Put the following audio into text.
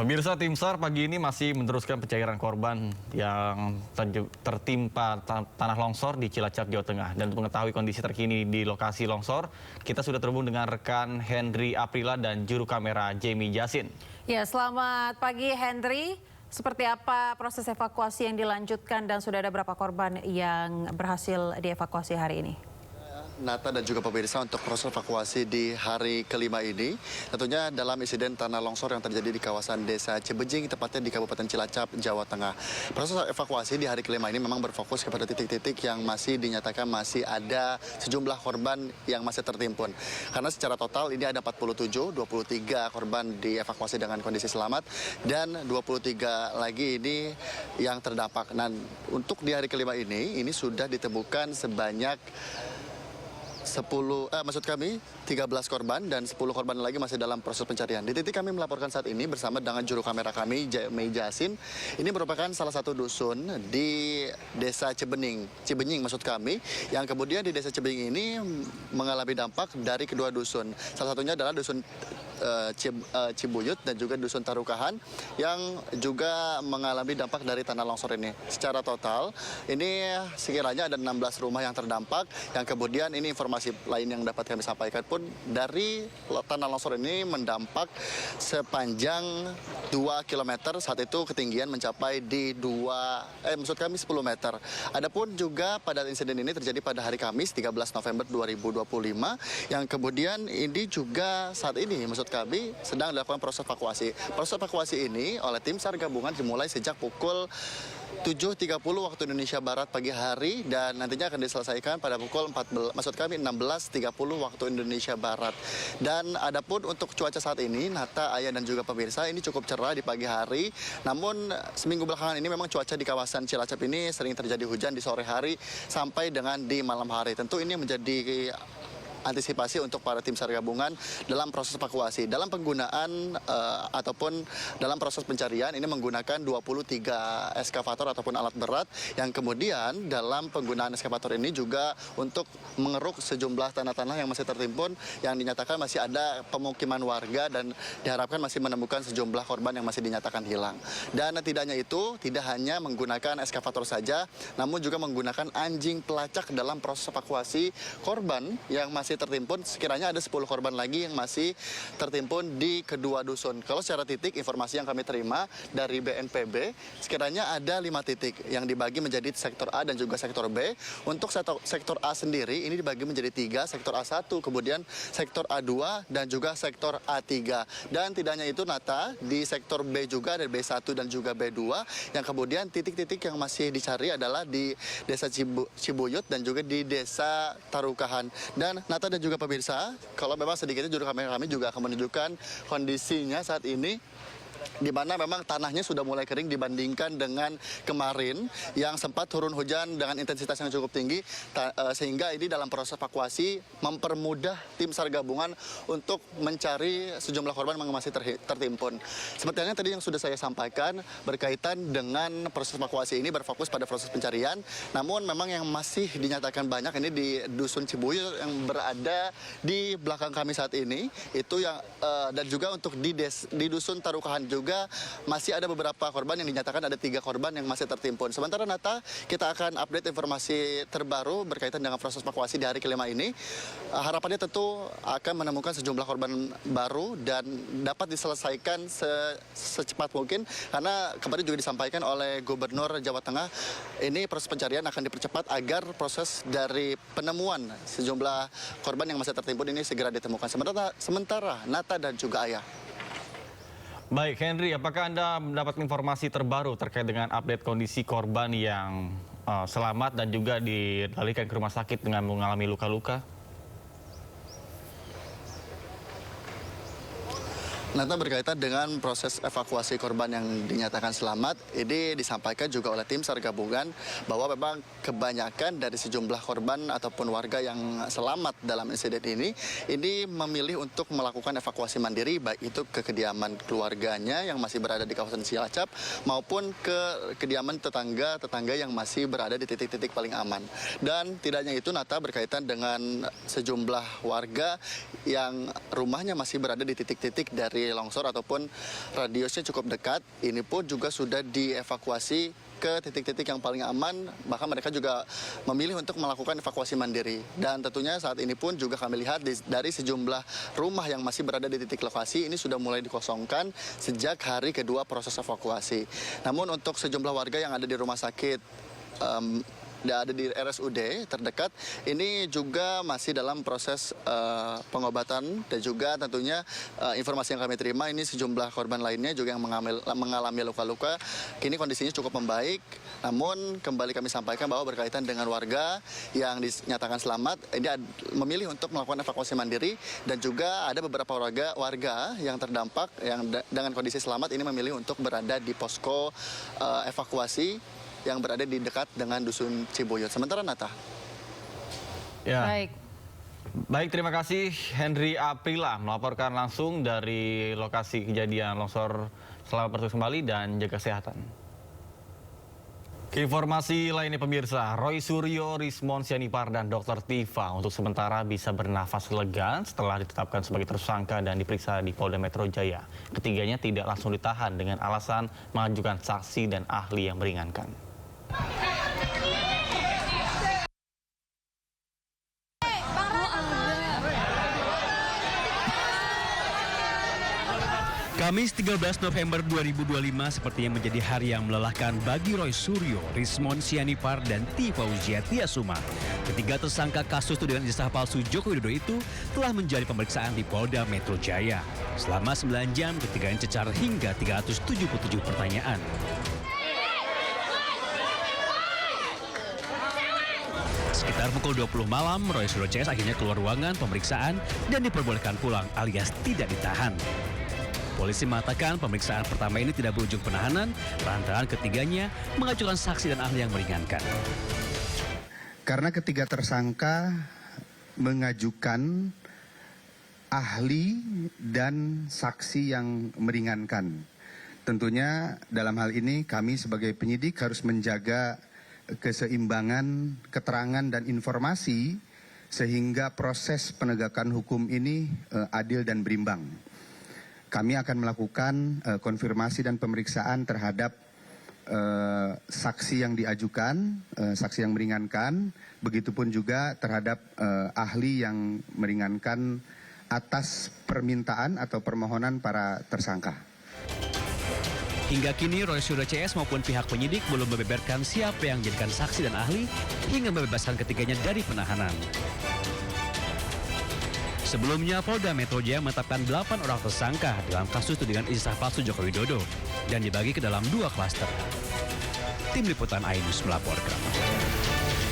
Pemirsa, tim SAR pagi ini masih meneruskan pencarian korban yang tertimpa tanah longsor di Cilacap, Jawa Tengah. Dan untuk mengetahui kondisi terkini di lokasi longsor, kita sudah terhubung dengan rekan Henry Aprila dan juru kamera Jamie Jasin. Ya, selamat pagi Henry. Seperti apa proses evakuasi yang dilanjutkan dan sudah ada berapa korban yang berhasil dievakuasi hari ini? Nata dan juga pemirsa, untuk proses evakuasi di hari kelima ini tentunya dalam insiden tanah longsor yang terjadi di kawasan Desa Cibejing, tepatnya di Kabupaten Cilacap, Jawa Tengah. Proses evakuasi di hari kelima ini memang berfokus kepada titik-titik yang masih dinyatakan masih ada sejumlah korban yang masih tertimbun. Karena secara total ini ada 47, 23 korban dievakuasi dengan kondisi selamat dan 23 lagi ini yang terdampak. Nah, untuk di hari kelima ini sudah ditemukan sebanyak 13 korban dan 10 korban lagi masih dalam proses pencarian. Di titik kami melaporkan saat ini bersama dengan juru kamera kami, Jamie Jasin. Ini merupakan salah satu dusun di Desa Cibenying maksud kami, yang kemudian di Desa Cibenying ini mengalami dampak dari kedua dusun. Salah satunya adalah dusun Cibuyut dan juga dusun Tarukahan yang juga mengalami dampak dari tanah longsor ini. Secara total ini sekiranya ada 16 rumah yang terdampak, yang kemudian ini informasi lain yang dapat kami sampaikan pun dari tanah longsor ini mendampak sepanjang 2 km, saat itu ketinggian mencapai di 10 meter. Adapun juga pada insiden ini terjadi pada hari Kamis 13 November 2025 yang kemudian ini juga saat ini kami sedang dilakukan proses evakuasi. Proses evakuasi ini oleh tim SAR gabungan dimulai sejak pukul 7.30 waktu Indonesia Barat pagi hari dan nantinya akan diselesaikan pada pukul 16.30 waktu Indonesia Barat. Dan adapun untuk cuaca saat ini, Nata, Ayah dan juga pemirsa, ini cukup cerah di pagi hari. Namun seminggu belakangan ini memang cuaca di kawasan Cilacap ini sering terjadi hujan di sore hari sampai dengan di malam hari. Tentu ini menjadi antisipasi untuk para tim SAR gabungan dalam proses evakuasi. Dalam penggunaan ataupun dalam proses pencarian ini menggunakan 23 eskavator ataupun alat berat yang kemudian dalam penggunaan eskavator ini juga untuk mengeruk sejumlah tanah-tanah yang masih tertimbun yang dinyatakan masih ada pemukiman warga dan diharapkan masih menemukan sejumlah korban yang masih dinyatakan hilang. Dan tidak hanya itu, tidak hanya menggunakan eskavator saja, namun juga menggunakan anjing pelacak dalam proses evakuasi korban yang masih tertimbun. Sekiranya ada 10 korban lagi yang masih tertimbun di kedua dusun. Kalau secara titik, informasi yang kami terima dari BNPB, sekiranya ada 5 titik yang dibagi menjadi sektor A dan juga sektor B. Untuk sektor A sendiri ini dibagi menjadi 3, sektor A1, kemudian sektor A2 dan juga sektor A3. Dan tidak hanya itu, Nata, di sektor B juga ada B1 dan juga B2 yang kemudian titik-titik yang masih dicari adalah di Desa Cibuyut dan juga di Desa Tarukahan. Dan Nata dan juga pemirsa, kalau memang sedikitnya juru kamera kami juga akan menunjukkan kondisinya saat ini, di mana memang tanahnya sudah mulai kering dibandingkan dengan kemarin yang sempat turun hujan dengan intensitas yang cukup tinggi, sehingga ini dalam proses evakuasi mempermudah tim SAR gabungan untuk mencari sejumlah korban yang masih tertimbun. Seperti yang tadi yang sudah saya sampaikan berkaitan dengan proses evakuasi ini berfokus pada proses pencarian, namun memang yang masih dinyatakan banyak ini di dusun Cibuyut yang berada di belakang kami saat ini, itu yang dan juga untuk di dusun Tarukahan juga masih ada beberapa korban yang dinyatakan ada 3 korban yang masih tertimbun. Sementara Nata, kita akan update informasi terbaru berkaitan dengan proses evakuasi di hari kelima ini. Harapannya tentu akan menemukan sejumlah korban baru dan dapat diselesaikan secepat mungkin, karena kemarin juga disampaikan oleh Gubernur Jawa Tengah, ini proses pencarian akan dipercepat agar proses dari penemuan sejumlah korban yang masih tertimbun ini segera ditemukan. Sementara Nata dan juga Ayah. Baik, Henry, apakah Anda mendapat informasi terbaru terkait dengan update kondisi korban yang selamat dan juga dilarikan ke rumah sakit dengan mengalami luka-luka? Nata, berkaitan dengan proses evakuasi korban yang dinyatakan selamat, ini disampaikan juga oleh tim SAR gabungan bahwa memang kebanyakan dari sejumlah korban ataupun warga yang selamat dalam insiden ini memilih untuk melakukan evakuasi mandiri, baik itu ke kediaman keluarganya yang masih berada di kawasan Cilacap maupun ke kediaman tetangga yang masih berada di titik-titik paling aman. Dan tidak hanya itu, Nata, berkaitan dengan sejumlah warga yang rumahnya masih berada di titik-titik dari dari longsor ataupun radiusnya cukup dekat, ini pun juga sudah dievakuasi ke titik-titik yang paling aman, bahkan mereka juga memilih untuk melakukan evakuasi mandiri. Dan tentunya saat ini pun juga kami lihat dari sejumlah rumah yang masih berada di titik lokasi ini sudah mulai dikosongkan sejak hari kedua proses evakuasi. Namun untuk sejumlah warga yang ada di rumah sakit ada di RSUD terdekat, ini juga masih dalam proses pengobatan dan juga tentunya informasi yang kami terima ini sejumlah korban lainnya juga yang mengalami luka-luka. Kini kondisinya cukup membaik, namun kembali kami sampaikan bahwa berkaitan dengan warga yang dinyatakan selamat, ini memilih untuk melakukan evakuasi mandiri dan juga ada beberapa warga yang terdampak yang dengan kondisi selamat ini memilih untuk berada di posko evakuasi yang berada di dekat dengan Dusun Ciboyot. Sementara Nata. Ya. Baik. Baik, terima kasih Henry Aprila melaporkan langsung dari lokasi kejadian longsor. Selamat bertugas kembali dan jaga kesehatan. Informasi lainnya pemirsa, Roy Suryo, Rismon Sianipar, dan Dr. Tifa untuk sementara bisa bernafas lega setelah ditetapkan sebagai tersangka dan diperiksa di Polda Metro Jaya. Ketiganya tidak langsung ditahan dengan alasan mengajukan saksi dan ahli yang meringankan. Kamis 13 November 2025 sepertinya menjadi hari yang melelahkan bagi Roy Suryo, Rismon Sianipar, dan Tifauziah Tiasuma. Ketiga tersangka kasus tudingan ijazah palsu Joko Widodo itu telah menjadi pemeriksaan di Polda Metro Jaya. Selama 9 jam, ketiganya cecar hingga 377 pertanyaan. Sekitar pukul 20 malam, Roy Suryo CS akhirnya keluar ruangan pemeriksaan dan diperbolehkan pulang alias tidak ditahan. Polisi mengatakan pemeriksaan pertama ini tidak berujung penahanan, lantaran ketiganya mengajukan saksi dan ahli yang meringankan. Karena ketiga tersangka mengajukan ahli dan saksi yang meringankan. Tentunya dalam hal ini kami sebagai penyidik harus menjaga keseimbangan keterangan dan informasi sehingga proses penegakan hukum ini adil dan berimbang. Kami akan melakukan konfirmasi dan pemeriksaan terhadap saksi yang diajukan, saksi yang meringankan, begitupun juga terhadap ahli yang meringankan atas permintaan atau permohonan para tersangka. Hingga kini Roy Suryo CS maupun pihak penyidik belum membeberkan siapa yang dijadikan saksi dan ahli hingga membebaskan ketiganya dari penahanan. Sebelumnya Polda Metro Jaya menetapkan 8 orang tersangka dalam kasus tudingan ijazah palsu Joko Widodo dan dibagi ke dalam 2 klaster. Tim Liputan Ainus melaporkan.